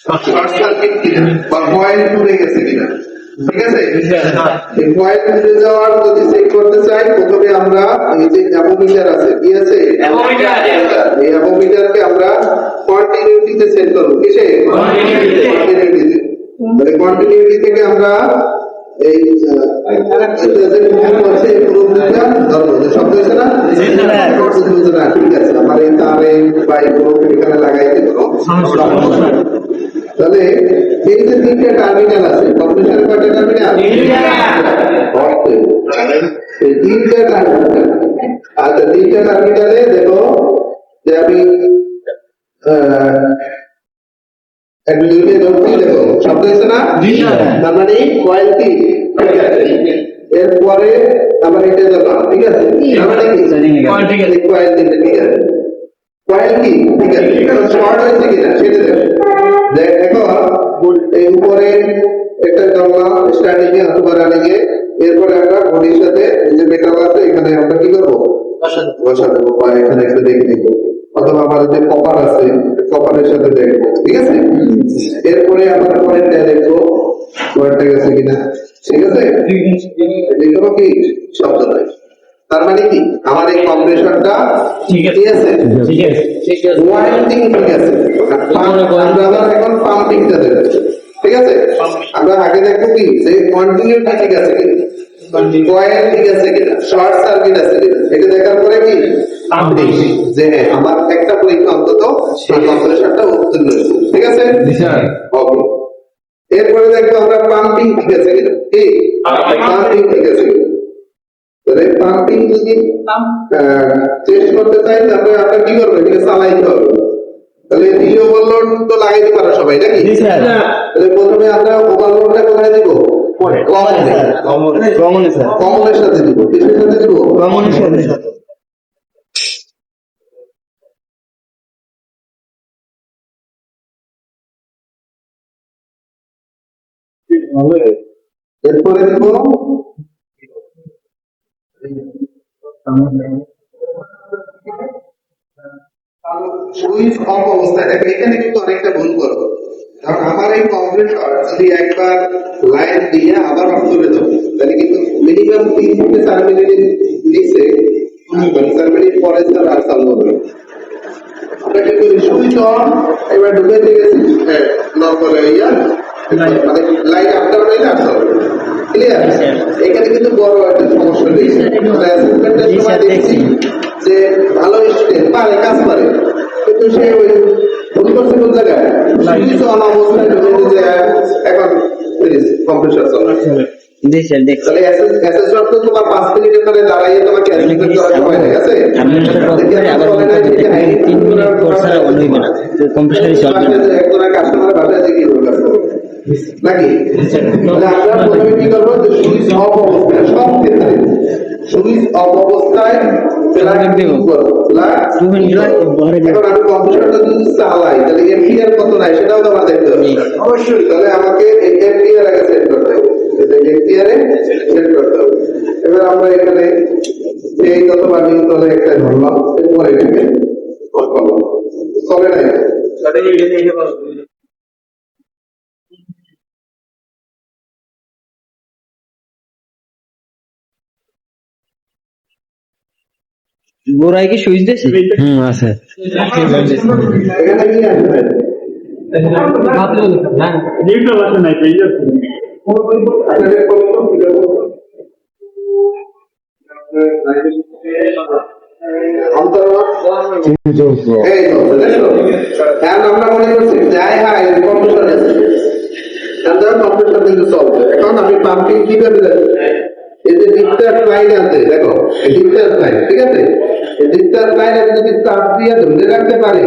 Short circuit কিনা বা coil পুড়ে গেছে কিনা। ঠিক আছে, এই কয়েল পুড়ে যাওয়ার যদি চেক করতে চাই, প্রথমে আমরা এই যে অ্যামোমিটার আছে, কি আছে এই অ্যামোমিটারকে আমরা কন্টিনিউটিতে সেট করব। কিসে? কন্টিনিউটিতে। মানে কন্টিনিউটি থেকে আমরা এই শব্দ হয়েছে না, ঠিক আছে, আমার এই তারে বা এখানে লাগাই দিব। তাহলে এই যে তিনটা টার্মিনাল আছে, কম্প্রেসারের কয়টা টার্মিনাল? এই তিনটা টার্মিনাল। আচ্ছা, তিনটা টার্মিনালে দেখো যে আমি দেখো শব্দ হয়েছে না, তার মানে কয়েলটি। এরপরে আমার এটা দিলাম, ঠিক আছে, কয়েল দিলে, ঠিক আছে, কয়েল কি, ঠিক আছে, শর্ট হয়েছে কিনা সেটা দেখো। এই উপরে একটা জানলা স্টার্টিং এ অথবা রানিং এ, এরপরে আমরা বডির সাথে যে মেটাল আছে এখানে আমরা কি করবো, বসা দেবো, বা এখানে একটা দেখে নিবো, অথবা আমাদের যে কপার আছে কপারের সাথে দেখবো। ঠিক আছে, এরপরে আমরা পরেরটা দেখবো পরেরটা গেছে কিনা। ঠিক আছে, দেখো কি শব্দ নাই। তার মানে কি আমার এই কম্প্রেসরটা ঠিক আছে, ওয়াইন্ডিং ঠিক আছে। আমরা এখন পাম্পিংটা দেখব। ঠিক আছে, আমরা আগে দেখবো কি যে কন্টিনিউটি ঠিক আছে কিনা, কয়েল ঠিক আছে কিনা, শর্ট সার্কিট আছে কিনা। এটা দেখার পরে কি পাম্পিং, যে আমার একটা পরীক্ষা অন্তত সেই কম্প্রেসরটা উত্তীর্ণ হয়েছে। ঠিক আছে, ওকে। এরপরে দেখবো আমরা পাম্পিং ঠিক আছে কিনা, কি পাম্পিং ঠিক আছে কিনা। তাহলে পাম্পিং যদি টেস্ট করতে চাই, তারপরে আপনার কি করবে, এখানে চালাইতে হবে। তাহলে এই ওভারলোড তো লাগাইতে পারো সবাই নাকি? তাহলে প্রথমে আমরা ওভারলোডটা কোথায় দিব? কমনের সাথে দিব। কিসের সাথে দিব? কমনের সাথে। এরপরে দিব সুইচ অফ অবস্থায়। এখানে কিন্তু অনেকটা ভুল করবো, কারণ আমার এই কম্প্রেসর যদি একবার লাইন দিয়ে আবার অফ করে দেবো, তাহলে কিন্তু মিনিমাম 3 থেকে 4 মিনিট নিচে, 4 মিনিট পরে স্যার আর চালু হবে। আমরা কিন্তু সুইচ অন এবার ঢুকে দিয়েছি, নরমাল ইয়া মানে লাইন আপ ডাউন হইলে আসতে হবে। ক্লিয়ার? এখানে কিন্তু বড় একটা সমস্যা রয়েছে। আমরা অ্যাসেসমেন্টের সময় দেখছি যে ভালো স্টুডেন্ট পারে, কাজ পারে, কিন্তু সে ওই ভুল করছে কোন জায়গায়, সুইচ অন অবস্থায় ঢুকে যে এখন কম্প্রেসর চলছে। তাহলে অ্যাসেসমেন্ট তো তোমার 5 মিনিটের পরে দাঁড়াইয়ে তোমাকে অ্যাসেসমেন্ট করার সময় নেই আছে। একজনের কাস্টমারের বাসায় দেখি নাকি, তাহলে আমরা প্রথমে কি করবো, সুইচ অফ অবস্থায়, সব ক্ষেত্রে সুইচ অফ অবস্থায় এখন আমি কম্পিউটারটা যদি চালাই, তাহলে এম্পিয়ার কত নাই সেটাও তো আমার দেখতে হবে অবশ্যই। তাহলে আমাকে এম্পিয়ার আগে সেট করতে হবে, এম্পিয়ারে সেট করতে হবে। এবার আমরা এখানে এই অথবা নিউটনে একটা ধরলাম, এরপরে এটাকে চলে নাই। গোড়ায় কি সুইচ দিয়েছে? আছে। আমরা মনে করছি যাই হয় কম্পিউটার আছে, কম্পিউটার কিন্তু চলবে। এখন আমি পাম্পিং কিভাবে দেখবো, এই যে ডিসচার্জ লাইন আছে, দেখো ডিসচার্জ লাইন, ঠিক আছে, এই ডিসচার্জ লাইন আমি যদি চাপ দিয়ে ধরে রাখতে পারি,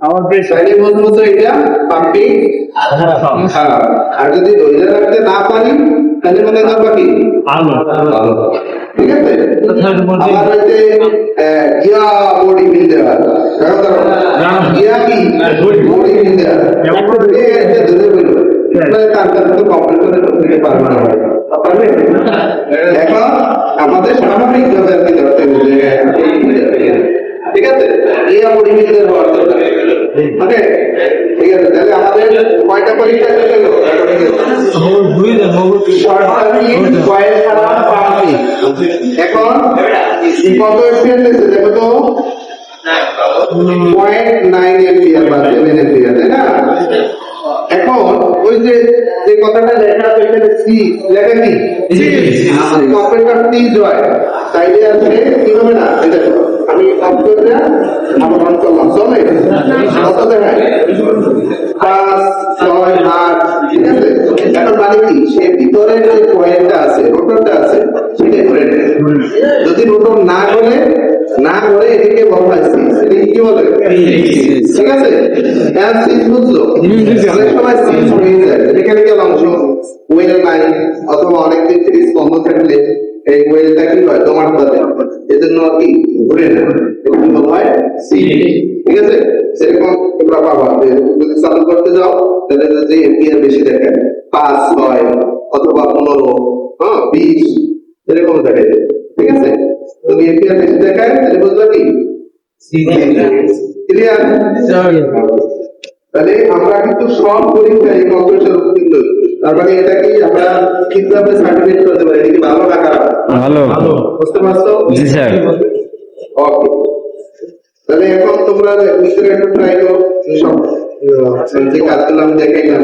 আমার সাইডে বলবো তো এটা পাম্পিং খারাপ। আর যদি ধরে রাখতে না পারি, তাহলে মনে করবা কি ভালো। ঠিক আছে, আমার হচ্ছে গিয়া বডি বিল্ডার, গিয়া কি বডি বিল্ডার, ধরে বলবো তার কাছে তো কম্পিউটারে ঢুকতে পারবে না। এখন আমাদের স্বাভাবিক ভাবে আর কি ধরতে হবে, ঠিক আছে, এই পরিমিতির হওয়ার দরকার। ওকে, ঠিক আছে, তাহলে আমাদের পরীক্ষা শেষ হলো শর্ট সার্কিট কয়েল ছাড়া পাম্পিং এখন কত এম্পিয়ার দিচ্ছে দেখো তো 0.9 এম্পিয়ার বা 7 এম্পিয়ার তাই না এখন ওই যে কথাটা লেখা আছে ওইখানে সি লেখা কি কম্পিউটার সি জয় তাইলে আছে কি হবে না এটা আমি কম্পিউটার আমার অন করলাম চলে কত দেখায় 5 6 8 ঠিক আছে এখন মানে কি সে ভিতরে যে পয়েন্টটা আছে রোটরটা আছে সেটা ঘুরে নেয় যদি রোটর না করে এটাকে বলা হয় সিস এটা কি বলে ঠিক আছে এখন সিস বুঝলো অনেক সময় সিস হয়ে যায় মেকানিক্যাল অংশ ওয়েল নাই অথবা অনেক দিন থেকে বন্ধ থাকলে এই ওয়েলটা কি হয় তোমার বাদে এজন্য কি ঘুরে না এটা কি বলা হয় সিস ঠিক আছে সেরকম তোমরা পাবা যদি চালু করতে যাও তাহলে যদি এম্পিয়ার বেশি দেখে 5 6 অথবা 15 হ্যাঁ 20 এরকম দেখে ঠিক আছে তুমি এম্পিয়ার বেশি দেখায় তাহলে বুঝবা কি ক্লিয়ার তাহলে আমরা কিন্তু সব পরীক্ষায় কম্পিউটার উত্তীর্ণ তার মানে এটা কি আমরা কিভাবে সার্টিফিকেট করতে পারি এটা কি ভালো না খারাপ ভালো বুঝতে পারছো জি স্যার ওকে তাহলে এখন তোমরা ভিতরে একটু ট্রাই করো সব যে কাজগুলো আমি দেখাইলাম